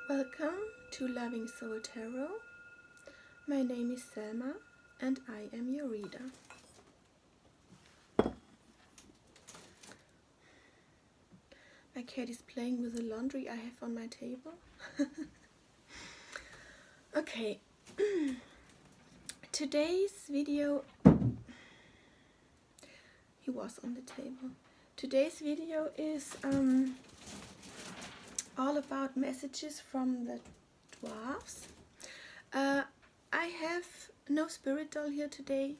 Welcome to Loving Soul Tarot. My name is Selma and I am your reader. My cat is playing with the laundry I have on my table. Okay, today's video, he was on the table. Today's video is all about messages from the Dwarfs. I have no spirit doll here today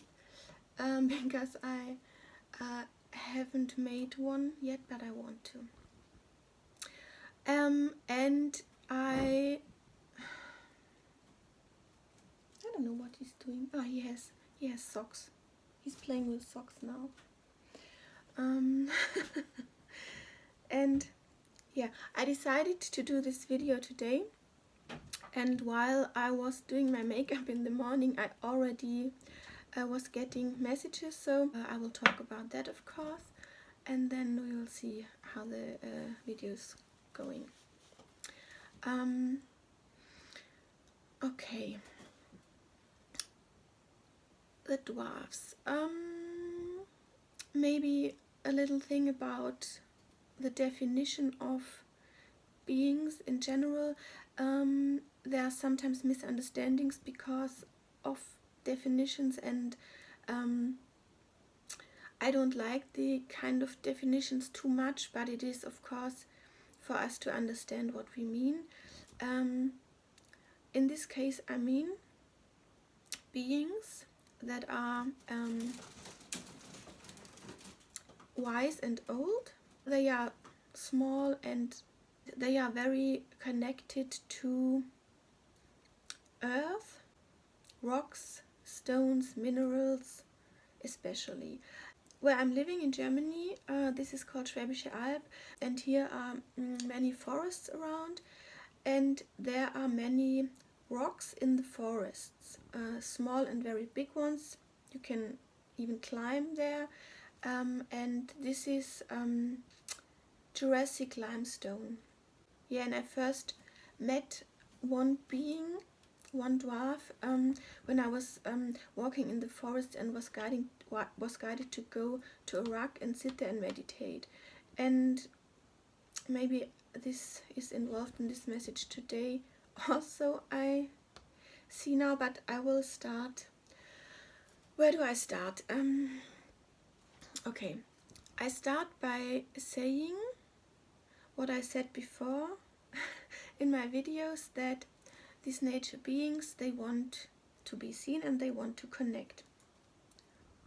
because I haven't made one yet, but I want to. And I don't know what he's doing. Oh, he has socks. He's playing with socks now. And yeah, I decided to do this video today, and while I was doing my makeup in the morning, I already was getting messages, so I will talk about that, of course, and then we will see how the video is going. Okay, the Dwarfs. Maybe a little thing about the definition of beings in general. There are sometimes misunderstandings because of definitions, and I don't like the kind of definitions too much, but it is, of course, for us to understand what we mean. In this case, I mean beings that are wise and old. They are small and they are very connected to earth, rocks, stones, minerals especially. Where I'm living in Germany, this is called Schwäbische Alb, and here are many forests around, and there are many rocks in the forests, small and very big ones. You can even climb there, and this is Jurassic limestone. Yeah, and I first met one being, one dwarf, when I was walking in the forest and was guided to go to a rock and sit there and meditate. And maybe this is involved in this message today also, I see now, but I will start. Where do I start? Okay, I start by saying what I said before in my videos, that these nature beings, they want to be seen and they want to connect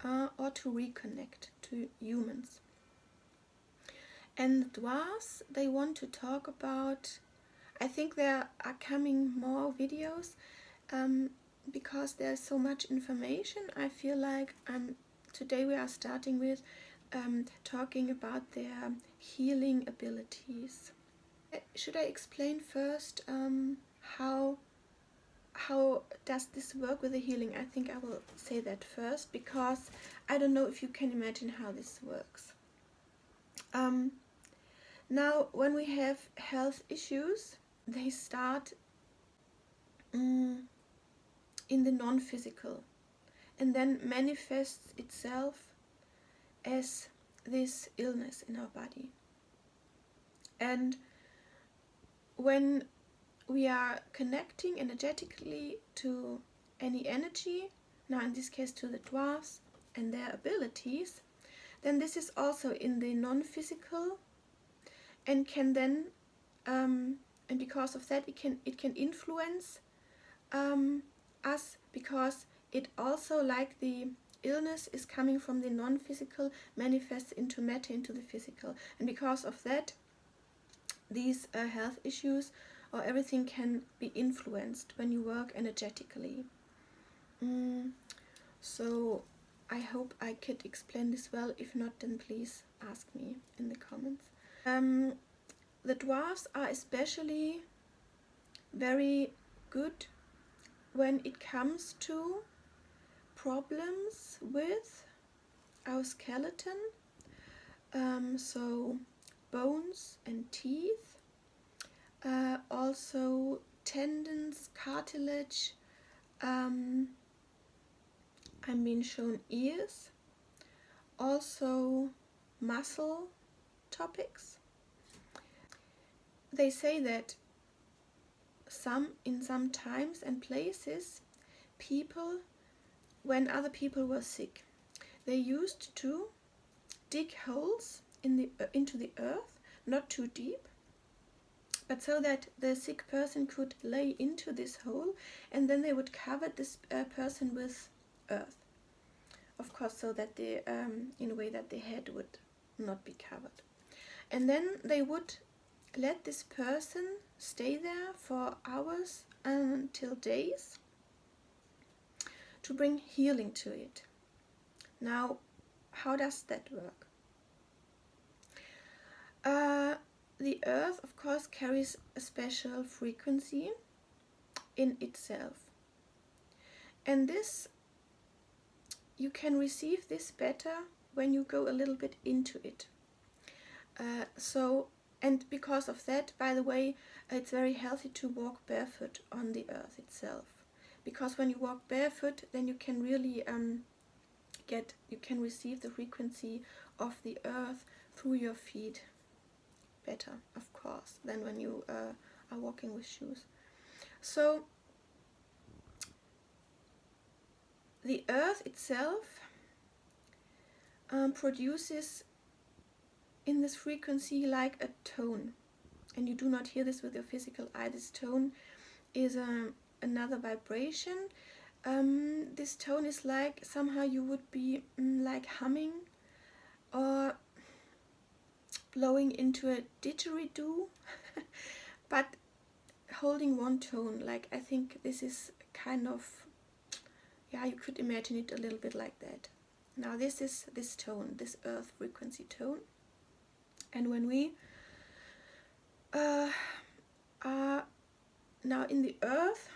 or to reconnect to humans. And the dwarves, they want to talk about, I think there are coming more videos because there's so much information. I feel like today we are starting with talking about their healing abilities. Should I explain first how does this work with the healing? I think I will say that first, because I don't know if you can imagine how this works. Now, when we have health issues, they start in the non-physical and then manifests itself as this illness in our body. And when we are connecting energetically to any energy, now in this case to the dwarfs and their abilities, then this is also in the non-physical, and can then and because of that it can influence us, because it also, like the illness is coming from the non-physical, manifests into matter, into the physical, and because of that these health issues or everything can be influenced when you work energetically. So I hope I could explain this well. If not, then please ask me in the comments. The dwarfs are especially very good when it comes to problems with our skeleton, so bones and teeth, Also tendons, cartilage. I'm being shown ears. Also muscle topics. They say that in some times and places, people, when other people were sick, they used to dig holes into the earth, not too deep, but so that the sick person could lay into this hole, and then they would cover this person with earth, of course, so that they, in a way that the head would not be covered. And then they would let this person stay there for hours until days to bring healing to it. Now, how does that work? The earth, of course, carries a special frequency in itself. And this, you can receive this better when you go a little bit into it. And because of that, by the way, it's very healthy to walk barefoot on the earth itself. Because when you walk barefoot, then you can really you can receive the frequency of the earth through your feet better, of course, than when you are walking with shoes. So the earth itself produces in this frequency like a tone, and you do not hear this with your physical eye. This tone is another vibration. This tone is like somehow you would be like humming or blowing into a didgeridoo, but holding one tone. Like, I think this is kind of, yeah, you could imagine it a little bit like that. Now this is this tone, this earth frequency tone. And when we are now in the earth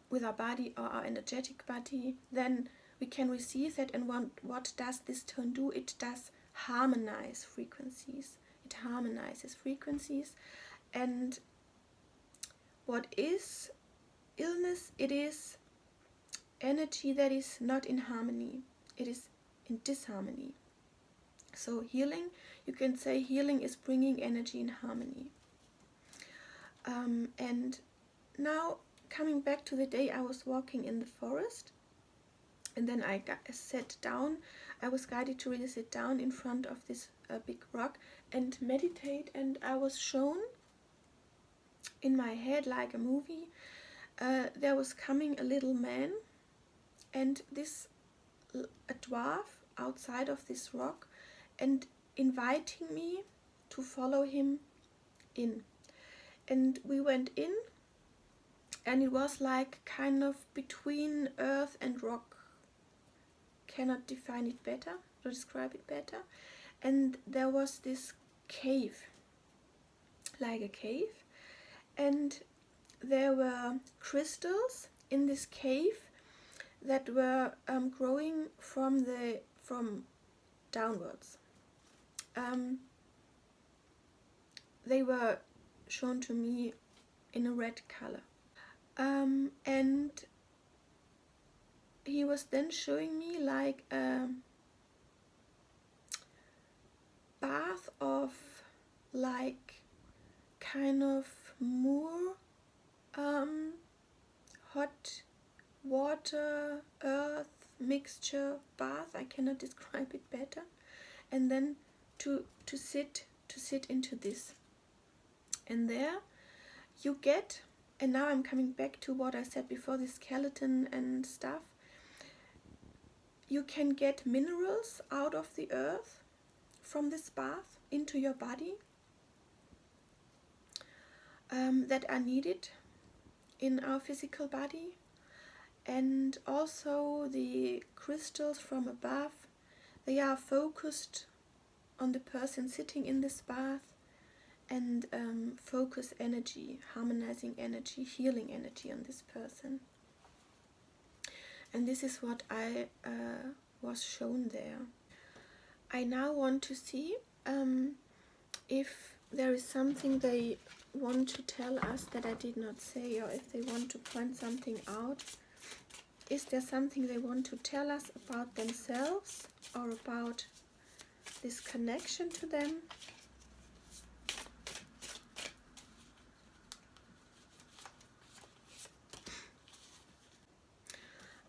with our body or our energetic body, then we can receive that. And what does this tone do? It does harmonize frequencies. It harmonizes frequencies. And what is illness? It is energy that is not in harmony. It is in disharmony. So healing, you can say healing is bringing energy in harmony. And now coming back to the day I was walking in the forest, and then I sat down. I was guided to really sit down in front of this big rock and meditate, and I was shown in my head, like a movie, there was coming a little man, and a dwarf outside of this rock, and inviting me to follow him in. And we went in, and it was like kind of between earth and rock. Cannot define it better, or describe it better. And there was this cave, like a cave, and there were crystals in this cave that were growing from downwards. They were shown to me in a red color. And he was then showing me like a bath of like kind of more hot water, earth mixture bath. I cannot describe it better. And then to sit into this. And there you get, and now I'm coming back to what I said before, the skeleton and stuff. You can get minerals out of the earth from this bath into your body that are needed in our physical body. And also the crystals from above, they are focused on the person sitting in this bath, and focus energy, harmonizing energy, healing energy on this person. And this is what I was shown there. I now want to see if there is something they want to tell us that I did not say, or if they want to point something out. Is there something they want to tell us about themselves or about this connection to them?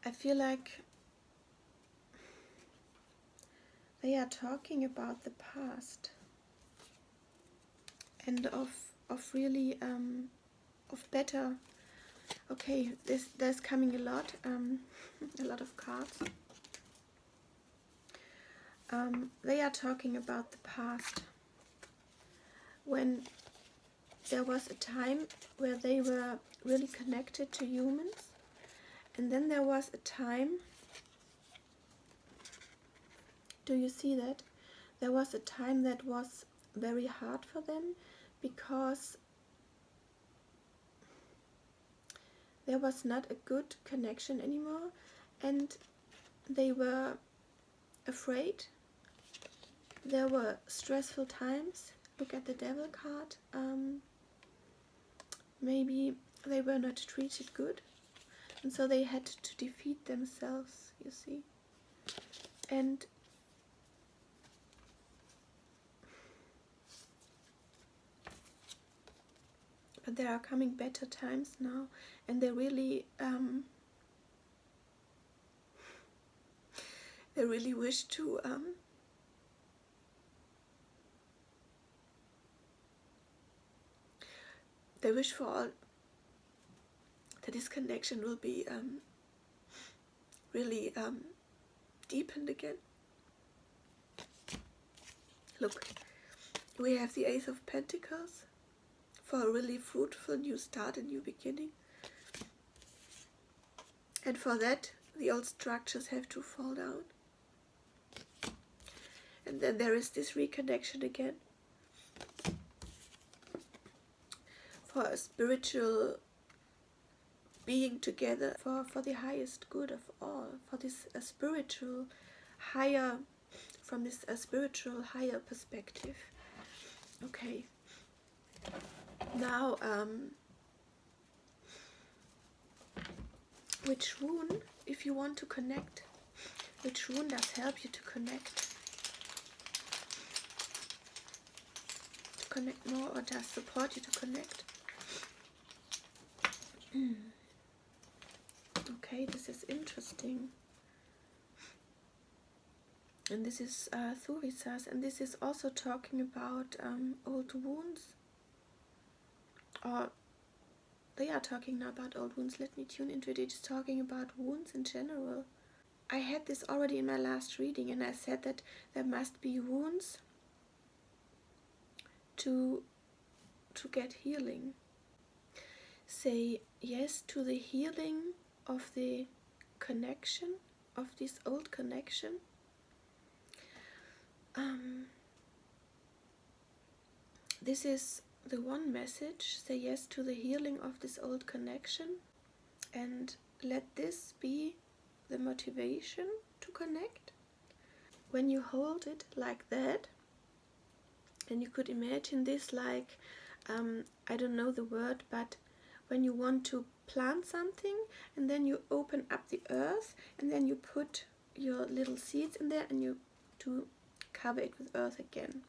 I feel like they are talking about the past and of really of better. Okay, there's coming a lot of cards. They are talking about the past, when there was a time where they were really connected to humans, and then there was a time, do you see that? There was a time that was very hard for them, because there was not a good connection anymore, and they were afraid. There were stressful times. Look at the Devil card. Maybe they were not treated good, and so they had to defeat themselves, you see. And but there are coming better times now, and they really wish to they wish for all that this connection will be really deepened again. Look, we have the Ace of Pentacles for a really fruitful new start, a new beginning. And for that, the old structures have to fall down. And then there is this reconnection again. For a spiritual being together, for the highest good of all, for this spiritual higher, from this spiritual higher perspective. Okay. Now, which rune, if you want to connect, which rune does help you to connect? To connect more, or does support you to connect? Okay, this is interesting. And this is Thurisas, and this is also talking about old wounds. Or they are talking now about old wounds. Let me tune into it. It's talking about wounds in general. I had this already in my last reading, and I said that there must be wounds to get healing. Say yes to the healing of the connection, of this old connection. This is the one message. Say yes to the healing of this old connection, and let this be the motivation to connect. When you hold it like that, and you could imagine this like, I don't know the word, but when you want to plant something, and then you open up the earth, and then you put your little seeds in there, and you to cover it with earth again.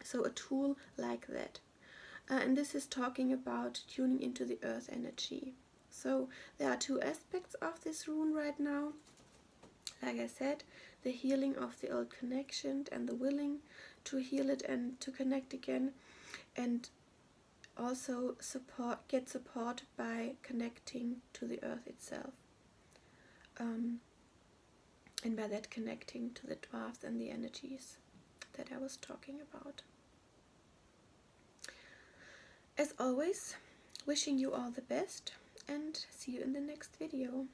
So a tool like that. And this is talking about tuning into the earth energy. So there are two aspects of this rune right now. Like I said, the healing of the old connection and the willing to heal it and to connect again, and also get support by connecting to the earth itself, and by that connecting to the dwarfs and the energies that I was talking about. As always, wishing you all the best, and see you in the next video.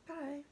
Bye.